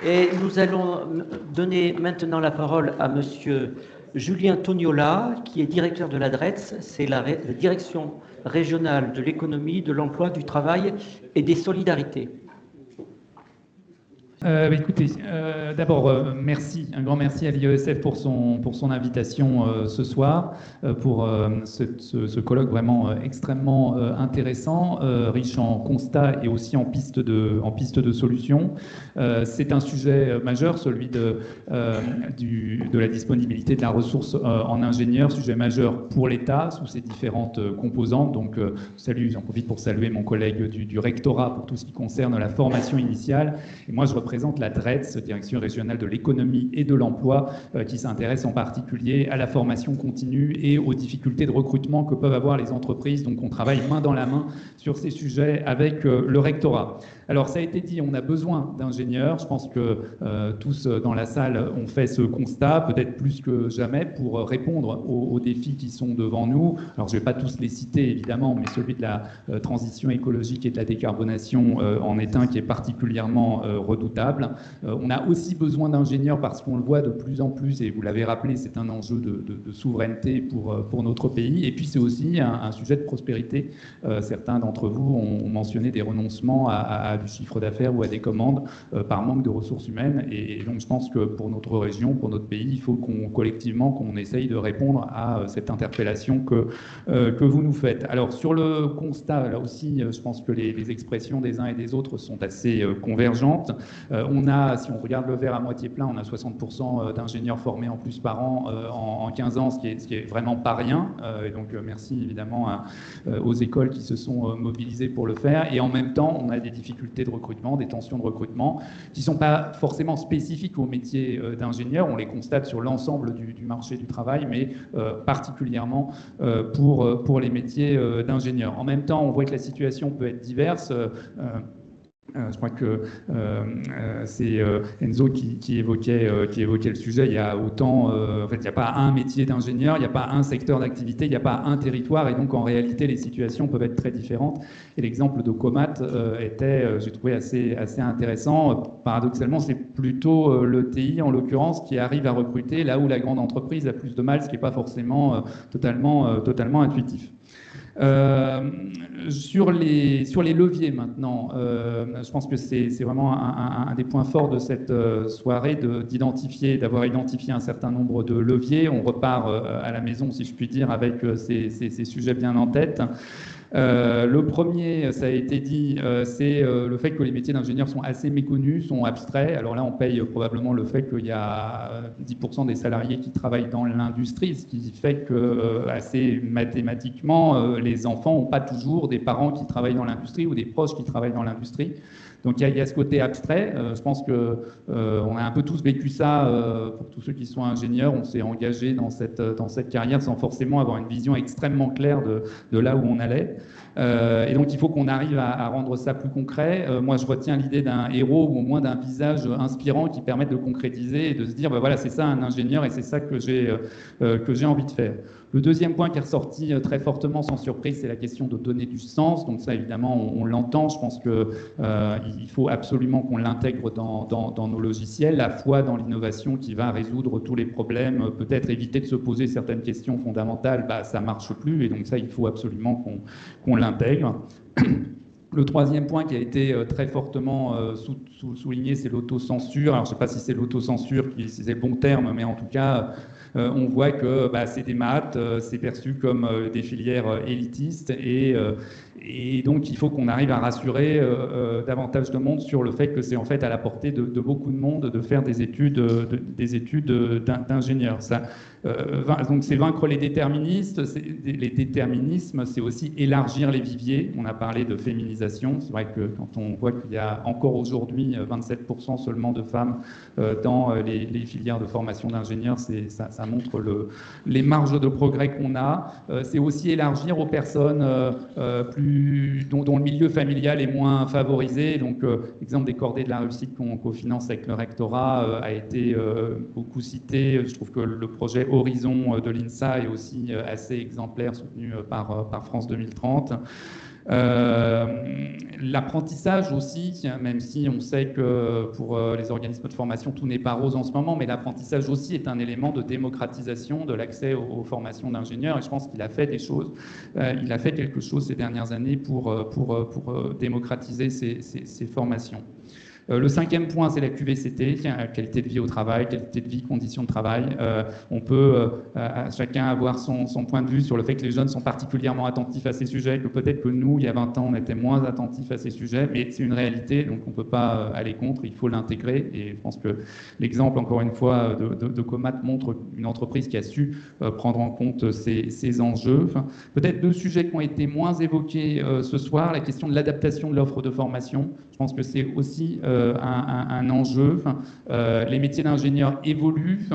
Et nous allons donner maintenant la parole à Monsieur Julien Tognola, qui est directeur de la DRETS, c'est la Direction régionale de l'économie, de l'emploi, du travail et des solidarités. Écoutez, d'abord, merci, un grand merci à l'IESF pour son invitation ce soir, pour ce colloque vraiment extrêmement intéressant, riche en constats et aussi en pistes de solutions. C'est un sujet majeur, celui de la disponibilité de la ressource en ingénieurs, sujet majeur pour l'État sous ses différentes composantes. Donc, j'en profite pour saluer mon collègue du rectorat pour tout ce qui concerne la formation initiale. Et moi, je représente la DRETS, Direction régionale de l'économie et de l'emploi, qui s'intéresse en particulier à la formation continue et aux difficultés de recrutement que peuvent avoir les entreprises. Donc on travaille main dans la main sur ces sujets avec le rectorat. Alors ça a été dit, on a besoin d'ingénieurs. Je pense que tous dans la salle ont fait ce constat, peut-être plus que jamais, pour répondre aux défis qui sont devant nous. Alors je ne vais pas tous les citer évidemment, mais celui de la transition écologique et de la décarbonation en est un qui est particulièrement redoutable. On a aussi besoin d'ingénieurs parce qu'on le voit de plus en plus, et vous l'avez rappelé, c'est un enjeu de souveraineté pour notre pays. Et puis c'est aussi un sujet de prospérité. Certains d'entre vous ont mentionné des renoncements à du chiffre d'affaires ou à des commandes par manque de ressources humaines. Et donc je pense que pour notre région, pour notre pays, il faut collectivement qu'on essaye de répondre à cette interpellation que vous nous faites. Alors sur le constat, là aussi, je pense que les expressions des uns et des autres sont assez convergentes. On a, si on regarde le verre à moitié plein, on a 60% d'ingénieurs formés en plus par an en 15 ans, ce qui est vraiment pas rien. Et donc merci évidemment aux écoles qui se sont mobilisées pour le faire. Et en même temps, on a des difficultés de recrutement, des tensions de recrutement qui ne sont pas forcément spécifiques au métier d'ingénieur. On les constate sur l'ensemble du marché du travail, mais particulièrement pour les métiers d'ingénieur. En même temps, on voit que la situation peut être diverse. Je crois que c'est Enzo qui évoquait le sujet. Il y a autant, en fait, il n'y a pas un métier d'ingénieur, il n'y a pas un secteur d'activité, il n'y a pas un territoire, et donc en réalité les situations peuvent être très différentes. Et l'exemple de Comat était, j'ai trouvé assez intéressant. Paradoxalement, c'est plutôt l'ETI en l'occurrence qui arrive à recruter là où la grande entreprise a plus de mal, ce qui n'est pas forcément totalement intuitif. Sur les leviers maintenant, je pense que c'est vraiment un des points forts de cette soirée d'avoir identifié un certain nombre de leviers. On repart à la maison, si je puis dire, avec ces sujets bien en tête. Le premier, ça a été dit, c'est le fait que les métiers d'ingénieur sont assez méconnus, sont abstraits. Alors là, on paye probablement le fait qu'il y a 10% des salariés qui travaillent dans l'industrie, ce qui fait que, assez mathématiquement, les enfants n'ont pas toujours des parents qui travaillent dans l'industrie ou des proches qui travaillent dans l'industrie. Donc il y a ce côté abstrait. Je pense que on a un peu tous vécu ça. Pour tous ceux qui sont ingénieurs, on s'est engagé dans cette carrière sans forcément avoir une vision extrêmement claire de là où on allait. Et donc il faut qu'on arrive à rendre ça plus concret. Moi, je retiens l'idée d'un héros ou au moins d'un visage inspirant qui permette de concrétiser et de se dire, voilà, c'est ça un ingénieur et c'est ça que j'ai envie de faire. Le deuxième point qui est ressorti très fortement, sans surprise, c'est la question de donner du sens. Donc ça, évidemment, on l'entend. Je pense qu'il faut absolument qu'on l'intègre dans nos logiciels, la foi dans l'innovation qui va résoudre tous les problèmes, peut-être éviter de se poser certaines questions fondamentales, ça ne marche plus. Et donc ça, il faut absolument qu'on l'intègre. Le troisième point qui a été très fortement souligné, c'est l'autocensure. Alors, je ne sais pas si c'est l'autocensure, si c'est le bon terme, mais en tout cas, on voit que c'est des maths, c'est perçu comme des filières élitistes et donc il faut qu'on arrive à rassurer davantage de monde sur le fait que c'est en fait à la portée de beaucoup de monde de faire des études d'ingénieur. Donc c'est vaincre les déterministes. Les déterminismes, c'est aussi élargir les viviers. On a parlé de féminisation. C'est vrai que quand on voit qu'il y a encore aujourd'hui 27% seulement de femmes dans les filières de formation d'ingénieurs, ça montre les marges de progrès qu'on a. C'est aussi élargir aux personnes dont le milieu familial est moins favorisé. Donc, l'exemple des cordées de la réussite qu'on cofinance avec le rectorat a été beaucoup cité. Je trouve que le projet Horizon de l'INSA est aussi assez exemplaire, soutenu par France 2030. L'apprentissage aussi, même si on sait que pour les organismes de formation, tout n'est pas rose en ce moment, mais l'apprentissage aussi est un élément de démocratisation de l'accès aux formations d'ingénieurs, et je pense qu'il a fait des choses, il a fait quelque chose ces dernières années pour démocratiser ces formations. Le cinquième point, c'est la QVCT, qualité de vie au travail, qualité de vie, conditions de travail. On peut chacun avoir son point de vue sur le fait que les jeunes sont particulièrement attentifs à ces sujets, que peut-être que nous, il y a 20 ans, on était moins attentifs à ces sujets, mais c'est une réalité, donc on ne peut pas aller contre, il faut l'intégrer. Et je pense que l'exemple, encore une fois, de Comat montre une entreprise qui a su prendre en compte ces enjeux. Enfin, peut-être deux sujets qui ont été moins évoqués ce soir, la question de l'adaptation de l'offre de formation. Je pense que c'est aussi un enjeu. Les métiers d'ingénieur évoluent,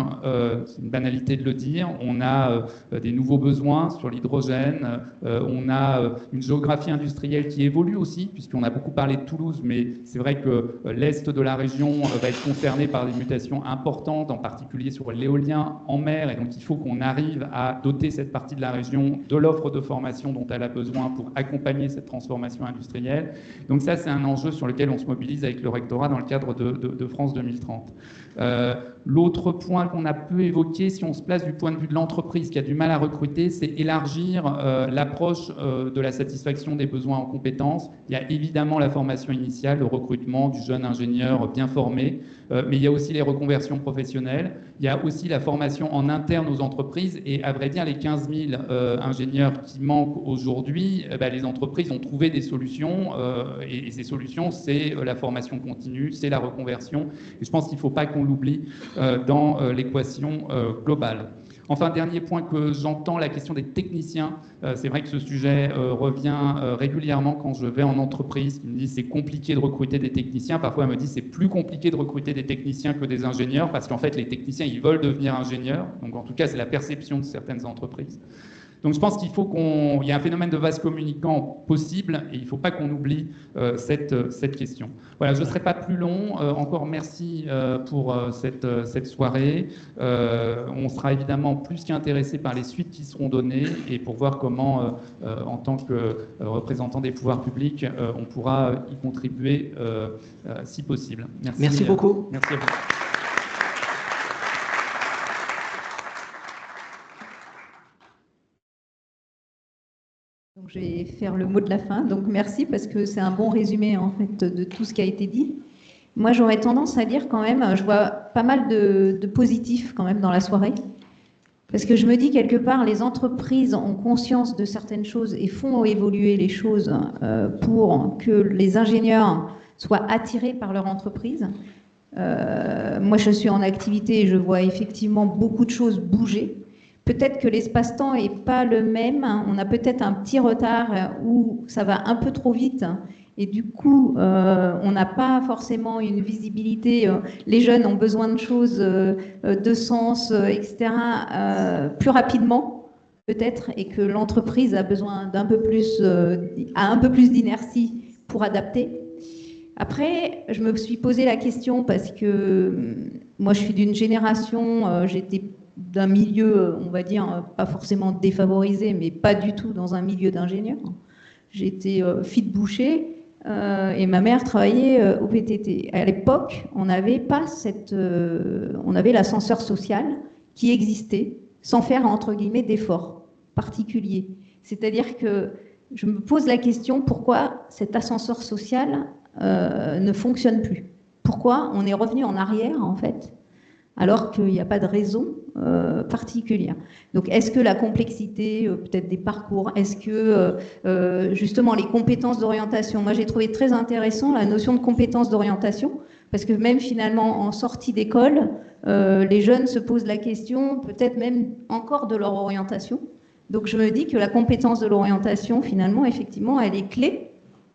c'est une banalité de le dire. On a des nouveaux besoins sur l'hydrogène, on a une géographie industrielle qui évolue aussi, puisqu'on a beaucoup parlé de Toulouse, mais c'est vrai que l'est de la région va être concerné par des mutations importantes, en particulier sur l'éolien en mer, et donc il faut qu'on arrive à doter cette partie de la région de l'offre de formation dont elle a besoin pour accompagner cette transformation industrielle. Donc ça, c'est un enjeu sur lequel on se mobilise avec le rectorat dans le cadre de France 2030. L'autre point qu'on a peu évoqué, si on se place du point de vue de l'entreprise qui a du mal à recruter, c'est élargir l'approche de la satisfaction des besoins en compétences. Il y a évidemment la formation initiale, le recrutement du jeune ingénieur bien formé, mais il y a aussi les reconversions professionnelles, il y a aussi la formation en interne aux entreprises, et à vrai dire, les 15 000 ingénieurs qui manquent aujourd'hui, les entreprises ont trouvé des solutions, et ces solutions, c'est la formation continue, c'est la reconversion, et je pense qu'il ne faut pas qu'on l'oublie dans l'équation globale. Enfin, dernier point que j'entends, la question des techniciens. C'est vrai que ce sujet revient régulièrement quand je vais en entreprise, qui me disent c'est compliqué de recruter des techniciens. Parfois, elle me dit c'est plus compliqué de recruter des techniciens que des ingénieurs, parce qu'en fait, les techniciens, ils veulent devenir ingénieurs. Donc, en tout cas, c'est la perception de certaines entreprises. Donc je pense qu'il faut il y a un phénomène de vase communicant possible, et il ne faut pas qu'on oublie cette question. Voilà, je ne serai pas plus long. Encore merci pour cette soirée. On sera évidemment plus qu'intéressé par les suites qui seront données, et pour voir comment, en tant que représentant des pouvoirs publics, on pourra y contribuer si possible. Merci beaucoup. Merci à vous. Donc, je vais faire le mot de la fin. Donc merci, parce que c'est un bon résumé en fait de tout ce qui a été dit. Moi, j'aurais tendance à dire quand même, je vois pas mal de positifs quand même dans la soirée, parce que je me dis quelque part, les entreprises ont conscience de certaines choses et font évoluer les choses pour que les ingénieurs soient attirés par leur entreprise. Moi, je suis en activité et je vois effectivement beaucoup de choses bouger. Peut-être que l'espace-temps n'est pas le même. On a peut-être un petit retard où ça va un peu trop vite. Et du coup, on n'a pas forcément une visibilité. Les jeunes ont besoin de choses, de sens, etc., plus rapidement, peut-être, et que l'entreprise a besoin d'un peu plus, a un peu plus d'inertie pour adapter. Après, je me suis posé la question parce que moi, je suis d'une génération, j'étais d'un milieu, on va dire, pas forcément défavorisé, mais pas du tout dans un milieu d'ingénieur. J'étais fille de boucher et ma mère travaillait au PTT. À l'époque, on n'avait pas on avait l'ascenseur social qui existait sans faire, entre guillemets, d'efforts particuliers. C'est-à-dire que je me pose la question, pourquoi cet ascenseur social ne fonctionne plus? Pourquoi on est revenu en arrière, en fait, alors qu'il n'y a pas de raison particulière. Donc, est-ce que la complexité, peut-être des parcours, est-ce que justement les compétences d'orientation, moi j'ai trouvé très intéressant la notion de compétences d'orientation, parce que même finalement en sortie d'école, les jeunes se posent la question, peut-être même encore de leur orientation. Donc je me dis que la compétence de l'orientation, finalement, effectivement, elle est clé,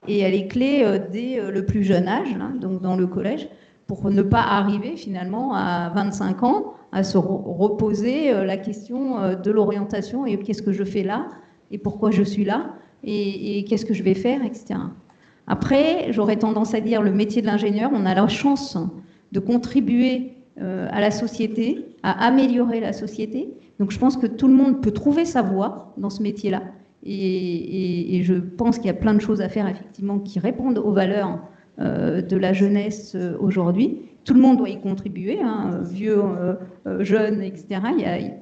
et elle est clé dès le plus jeune âge, là, donc dans le collège, pour ne pas arriver finalement à 25 ans à se reposer la question de l'orientation et qu'est-ce que je fais là et pourquoi je suis là et qu'est-ce que je vais faire, etc. Après, j'aurais tendance à dire le métier de l'ingénieur, on a la chance de contribuer à la société, à améliorer la société. Donc je pense que tout le monde peut trouver sa voie dans ce métier-là. Et je pense qu'il y a plein de choses à faire, effectivement, qui répondent aux valeurs de la jeunesse aujourd'hui. Tout le monde doit y contribuer, hein, vieux, jeunes, etc.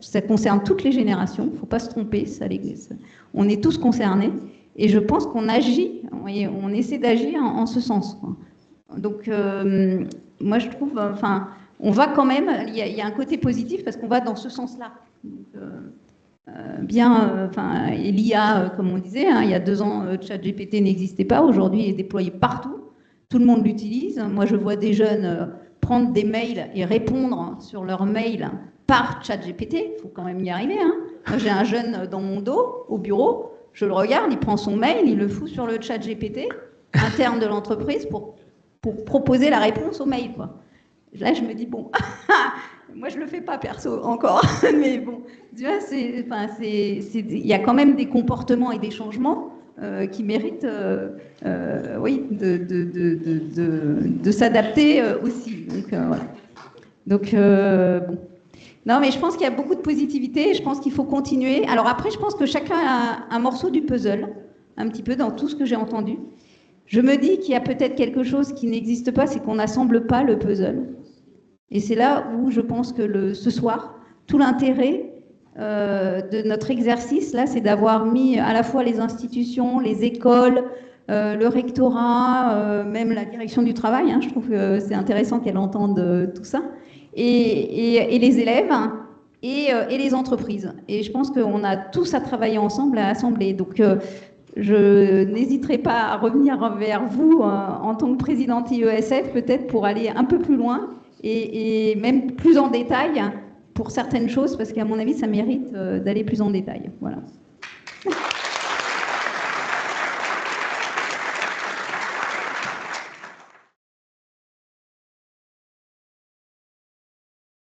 Ça concerne toutes les générations, il ne faut pas se tromper, on est tous concernés. Et je pense qu'on agit, on essaie d'agir en ce sens, quoi. Donc, moi, je trouve, on va quand même, il y a un côté positif parce qu'on va dans ce sens-là. Et l'IA, comme on disait, hein, il y a 2 ans, ChatGPT n'existait pas. Aujourd'hui, il est déployé partout. Tout le monde l'utilise. Moi, je vois des jeunes prendre des mails et répondre sur leurs mails par ChatGPT. Il faut quand même y arriver, hein. Moi, j'ai un jeune dans mon dos, au bureau. Je le regarde, il prend son mail, il le fout sur le ChatGPT interne de l'entreprise pour proposer la réponse au mail, quoi. Là, je me dis, bon, moi, je ne le fais pas perso encore, mais bon, tu vois, il y a quand même des comportements et des changements qui méritent, oui, de s'adapter aussi. Donc, voilà. Donc, bon. Non, mais je pense qu'il y a beaucoup de positivité, je pense qu'il faut continuer. Alors après, je pense que chacun a un morceau du puzzle, un petit peu dans tout ce que j'ai entendu. Je me dis qu'il y a peut-être quelque chose qui n'existe pas, c'est qu'on n'assemble pas le puzzle. Et c'est là où je pense que ce soir, tout l'intérêt de notre exercice, là, c'est d'avoir mis à la fois les institutions, les écoles, le rectorat, même la direction du travail, hein, je trouve que c'est intéressant qu'elle entende tout ça, et les élèves et les entreprises. Et je pense qu'on a tous à travailler ensemble, à assembler. Donc, je n'hésiterai pas à revenir vers vous en tant que présidente IESF, peut-être pour aller un peu plus loin et même plus en détail pour certaines choses, parce qu'à mon avis, ça mérite d'aller plus en détail. Voilà.